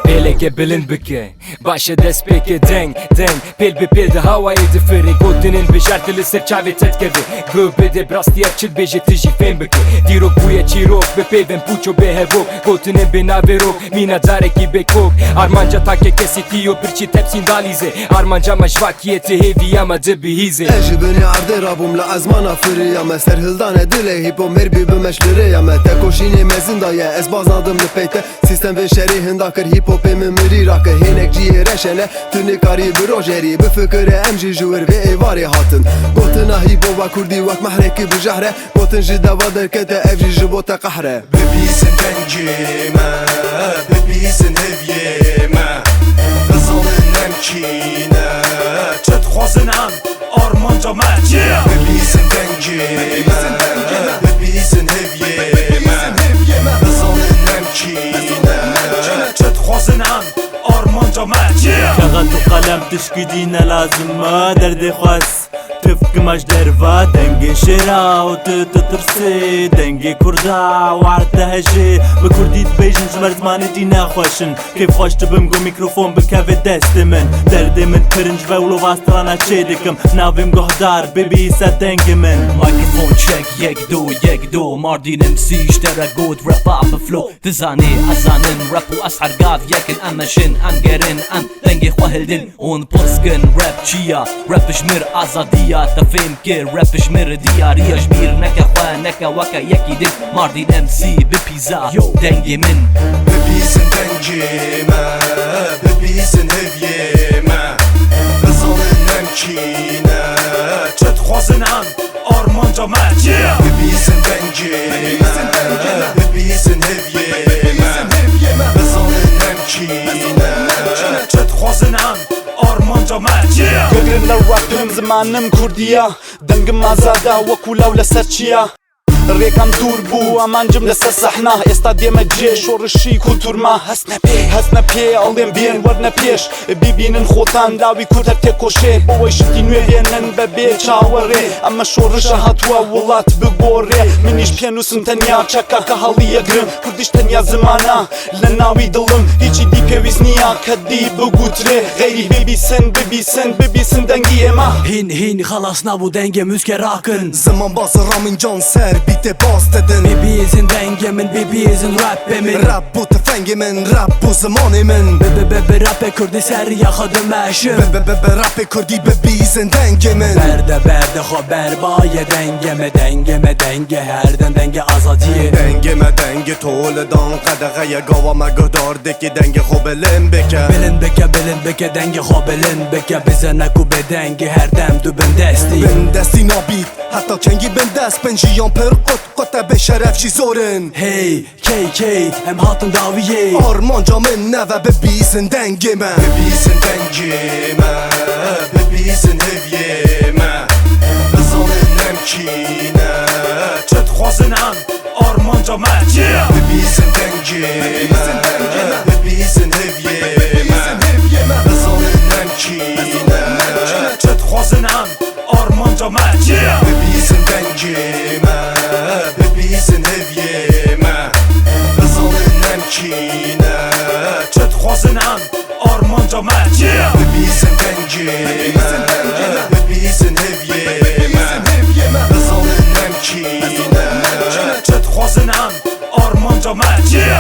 Beleke bilind bike Başa dest peke deng deng Pil bi pil de havayı difiri Godinin bejartili ser çavi tetkevi Gıbe de brastiyer çil beje tiji fen bike Dirok buya çirok be peven puço be hevok Godinin be naverok Mina dareki be kok Armanca takke kesitiyo pirçi tepsin dalize Armanca maşvakiyeti hevi ama dibi hize Ejibini arde rabum la azmana firiyame Serhildan edile hipo merbi bimeşliriyame Tekoşini mezindaye ez baznadım lipeyte Sistem ve şerihin dakir hipo pemi miri rakı Hinek ciye reşene tüni kari birojeri Bifikire emji jüver ve evari hatın Gotina hipo va kurdi vak mahreki bijahre Gotin jidava derkete evji jibota kahre Bebisin dengime, bebisin hevyeme Kızalın emkine, çet xwazin an armanca merciye Bebisin dengime, bebisin hevyeme Kızalın emkine, çet xwazin an armanca merciye كغت وقلم تشكيدينا لازم ما دردي خواس تفكماش درفا دنگي شرا وتترسي دنگي كردا وعرتها جي بكردي تبيجن جمرت ماني دينا خوشن كيف خوش تبمقو ميكروفون بكافي دست من دردي من برنج بولو واسترانا تشيدكم ناويم قهدار بيبي سا دنگي من مايكروفون تشيك يكدو ماردين امسي اشترى جود راب اب فلو تزاني ازانن راب واسعر قاف يكن امشن امجرن ام دنگي خوهلدن اون بوسكن راب چيا راب شمر ازاديا تفهم كي راب شمر دياريا جمير نكا خوا نكا وكا يكي دن ماردين امسي ببيزا دنگي من Bebisin dengime, bebisin hevyeme Kızalın emkine, çet xwazin an armanca merciye Bebisin dengime, bebisin hevyeme Kızalın emkine, çet xwazin an armanca merciye قررنا رابم زمانم كردية دنگم آزادا وكولاو لسر چيا ريكام دور بو امانجم لسر صحنا استا ديما جي شورشي كولتورما هسنا بي اولين بين ورنا بيش بيبينن خوتان داوي كورتر تكوشي بوي شتي نويرينن ببي چاوري اما شورشا هاتوا ولات بگوري منيش بيانوسن تنيا چكا كهالي يگرم كردش تنيا زمانا لناوي دلم هيچي دي پيويز نيا كدي بگوتري غيري ببيسن دنگي اما هين خلاص نابو دنگه müzke rakın Zaman bazı ramin can ser bite bas dedin Bibiyizin dengemin bibiyizin rappemin Rap bu tefengimin rap bu zamanimin Bebe rappe kurdi ser yaxadı məşim Bebe rap kurdi bebizin dengimin Berde haber baye denge herden denge azadiye Dengime dengi toledan qadağaya qavama qadardaki dengi xobelim beke Bilin beke denge hobelin beke bize naku bedengi her dem dübün desti Ben desti nabit hatta kengi ben dest ben jiyan per qot be şeref şi zorin Hey KK hem hatun daviye Armanca min neve bebizin dengime Bebisin dengime, bebisin hevyeme Kızalın emkine, çet xwazin an armanca merciye Bebisin dengime, bebisin hevyeme Kızalın emkine, çet xwazin an armanca merciye Bebisin dengime, bebisin hevyeme Kızalın emkine, çet xwazin an armanca merciye Bebisin dengime, bebisin hevyeme Kızalın emkine, çet xwazin an armanca merciye